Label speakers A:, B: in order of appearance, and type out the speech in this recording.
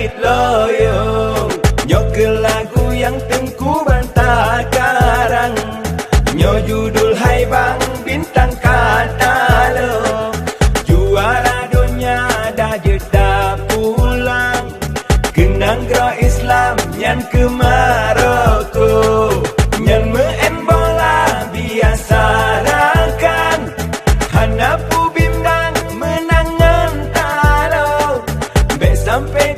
A: David Loyo. Nyok ke lagu yang tengku bantah karang, nyo judul Hai Bang Bintang Kata lo. Juara dunia dah jeda pulang, kenang gro Islam nyan ke Maroko. Nyan meen bola biasa rakan, hana pu bimdang menangan talo. Be sampai